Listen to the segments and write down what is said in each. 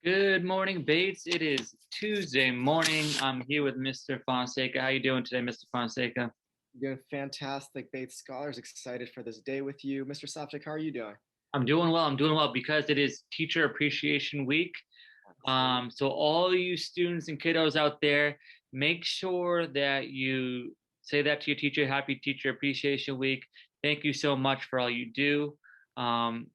Good morning, Bates. It is Tuesday morning. I'm here with Mr. Fonseca. How you doing today, Mr. Fonseca? Doing fantastic, Bates Scholars. Excited for this day with you. Mr. Sopcich, how are you doing? I'm doing well. I'm doing well because it is Teacher Appreciation Week. Absolutely. So all you students and kiddos out there, make sure that you say that to your teacher. Happy Teacher Appreciation Week. Thank you so much for all you do. Um,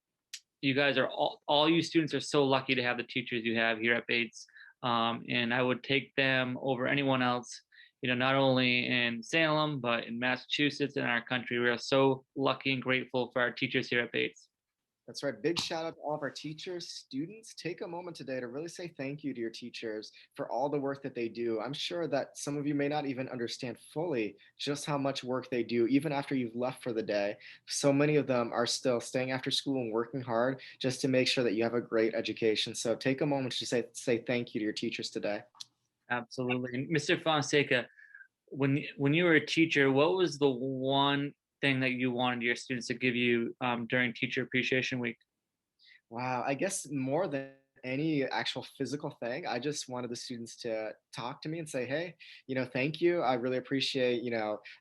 you guys are all you students are so lucky to have the teachers you have here at Bates. And I would take them over anyone else, not only in Salem, but in Massachusetts and our country. We are so lucky and grateful for our teachers here at Bates. That's right. Big shout out to all of our teachers, students. Take a moment today to really say thank you to your teachers for all the work that they do. I'm sure that some of you may not even understand fully just how much work they do, even after you've left for the day. So many of them are still staying after school and working hard just to make sure that you have a great education. So take a moment to say thank you to your teachers today. Absolutely. And Mr. Fonseca, when you were a teacher, what was the one thing that you wanted your students to give you during Teacher Appreciation Week? Wow, I guess more than any actual physical thing, I just wanted the students to talk to me and say, "Hey, thank you. I really appreciate,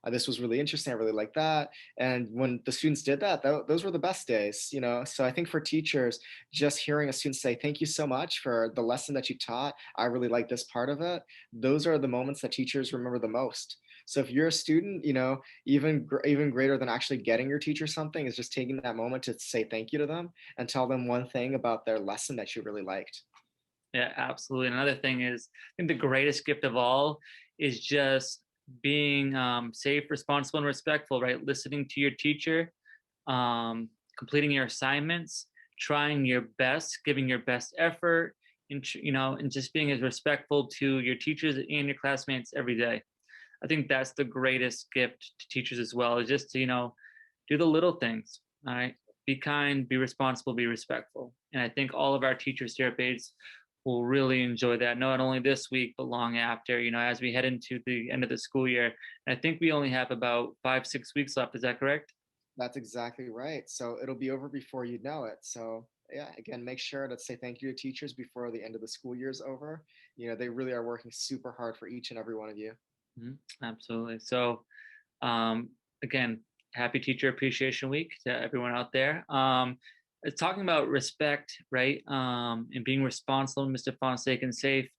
this was really interesting. I really like that." And when the students did that, those were the best days. So I think for teachers, just hearing a student say, "Thank you so much for the lesson that you taught. I really like this part of it." Those are the moments that teachers remember the most. So if you're a student, even greater than actually getting your teacher something is just taking that moment to say thank you to them and tell them one thing about their lesson that you really liked. Yeah, absolutely. Another thing is, I think the greatest gift of all is just being safe, responsible, and respectful, right? Listening to your teacher, completing your assignments, trying your best, giving your best effort, and just being as respectful to your teachers and your classmates every day. I think that's the greatest gift to teachers as well, is just to, do the little things. All right. Be kind, be responsible, be respectful. And I think all of our teachers here at Bates will really enjoy that, not only this week, but long after, as we head into the end of the school year. And I think we only have about 5, 6 weeks left. Is that correct? That's exactly right. So it'll be over before you know it. So yeah, again, make sure to say thank you to teachers before the end of the school year is over. They really are working super hard for each and every one of you. Mhm. Absolutely. So, um, again, happy Teacher Appreciation Week to everyone out there. It's talking about respect, right? And being responsible, Mr. Fonseca, and safe.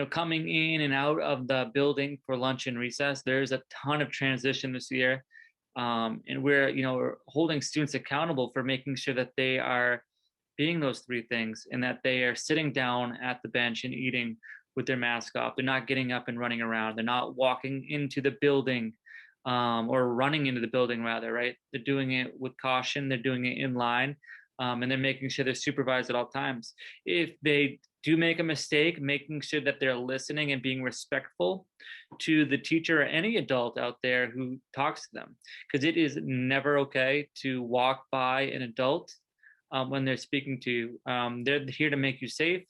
Coming in and out of the building for lunch and recess, there's a ton of transition this year. And we're holding students accountable for making sure that they are being those three things and that they are sitting down at the bench and eating with their mask off. They're not getting up and running around. They're not walking into the building or running into the building, rather, right? They're doing it with caution. They're doing it in line. And they're making sure they're supervised at all times. If they do make a mistake, making sure that they're listening and being respectful to the teacher or any adult out there who talks to them. Because it is never okay to walk by an adult when they're speaking to you. They're here to make you safe.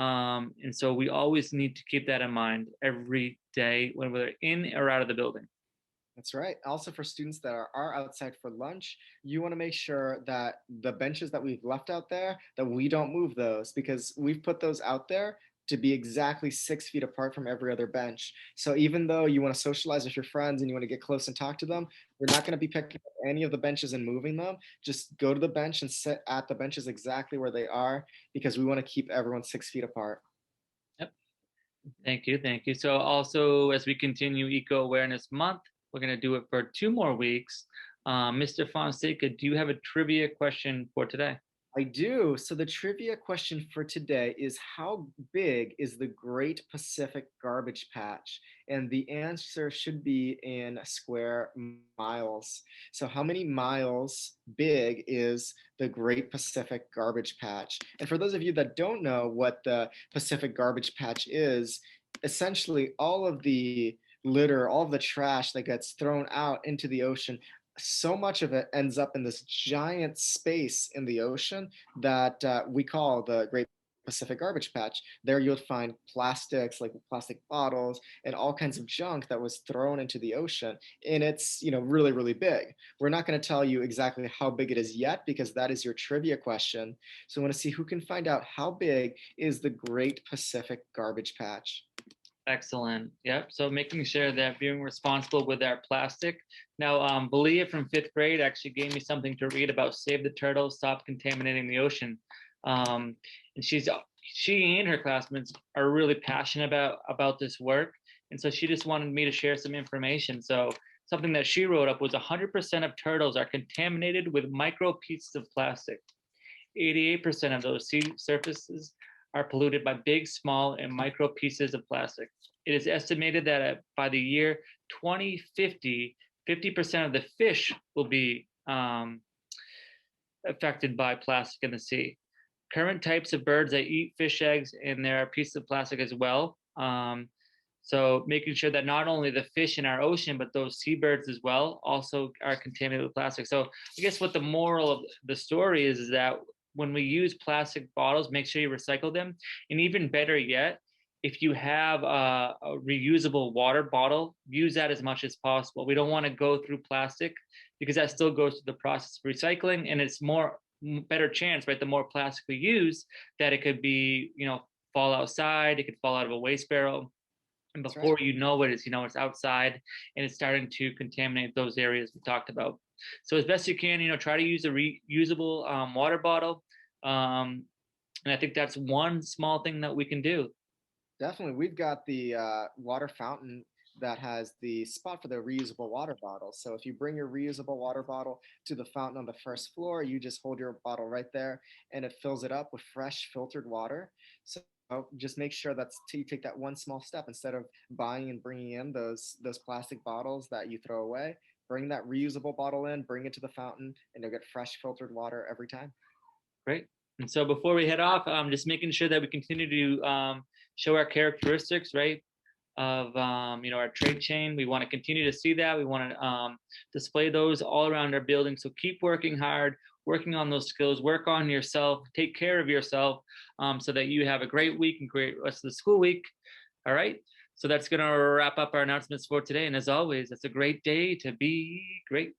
And so we always need to keep that in mind every day when we're in or out of the building. That's right. Also, for students that are outside for lunch, you want to make sure that the benches that we've left out there, that we don't move those because we've put those out there to be exactly 6 feet apart from every other bench. So even though you want to socialize with your friends and you want to get close and talk to them, we're not going to be picking up any of the benches and moving them. Just go to the bench and sit at the benches exactly where they are because we want to keep everyone 6 feet apart. Yep. Thank you. Thank you. So, also, as we continue Eco Awareness Month, we're going to do it for 2 more weeks. Mr. Fonseca, do you have a trivia question for today? I do. So the trivia question for today is how big is the Great Pacific Garbage Patch? And the answer should be in square miles. So how many miles big is the Great Pacific Garbage Patch? And for those of you that don't know what the Pacific Garbage Patch is, essentially all of the litter, all of the trash that gets thrown out into the ocean, so much of it ends up in this giant space in the ocean that we call the Great Pacific Garbage Patch. There you'll find plastics like plastic bottles and all kinds of junk that was thrown into the ocean. And it's, really, really big. We're not going to tell you exactly how big it is yet because that is your trivia question. So I want to see who can find out how big is the Great Pacific Garbage Patch. Excellent. Yep. So making sure that being responsible with our plastic. Now, Belia from fifth grade actually gave me something to read about Save the Turtles, Stop Contaminating the Ocean. And she and her classmates are really passionate about this work. And so she just wanted me to share some information. So something that she wrote up was 100% of turtles are contaminated with micro pieces of plastic. 88% of those sea surfaces are polluted by big, small, and micro pieces of plastic. It is estimated that by the year 2050, 50% of the fish will be affected by plastic in the sea. Current types of birds that eat fish eggs, and there are pieces of plastic as well. So making sure that not only the fish in our ocean, but those seabirds as well also are contaminated with plastic. So I guess what the moral of the story is that when we use plastic bottles, make sure you recycle them. And even better yet, if you have a reusable water bottle, use that as much as possible. We don't want to go through plastic because that still goes through the process of recycling, and it's more better chance, right? The more plastic we use, that it could be, fall outside, it could fall out of a waste barrel. And That's right. before you know it, it's outside and it's starting to contaminate those areas we talked about. So as best you can, try to use a reusable water bottle. And I think that's one small thing that we can do. Definitely. We've got the water fountain that has the spot for the reusable water bottle. So if you bring your reusable water bottle to the fountain on the first floor, you just hold your bottle right there and it fills it up with fresh filtered water. So just make sure you take that one small step instead of buying and bringing in those plastic bottles that you throw away. Bring that reusable bottle in, bring it to the fountain, and you'll get fresh filtered water every time. Great. And so before we head off, just making sure that we continue to show our characteristics, right, of our trade chain. We want to continue to see that. We want to display those all around our building. So keep working hard, working on those skills, work on yourself, take care of yourself, so that you have a great week and great rest of the school week. All right. So that's going to wrap up our announcements for today. And as always, it's a great day to be great.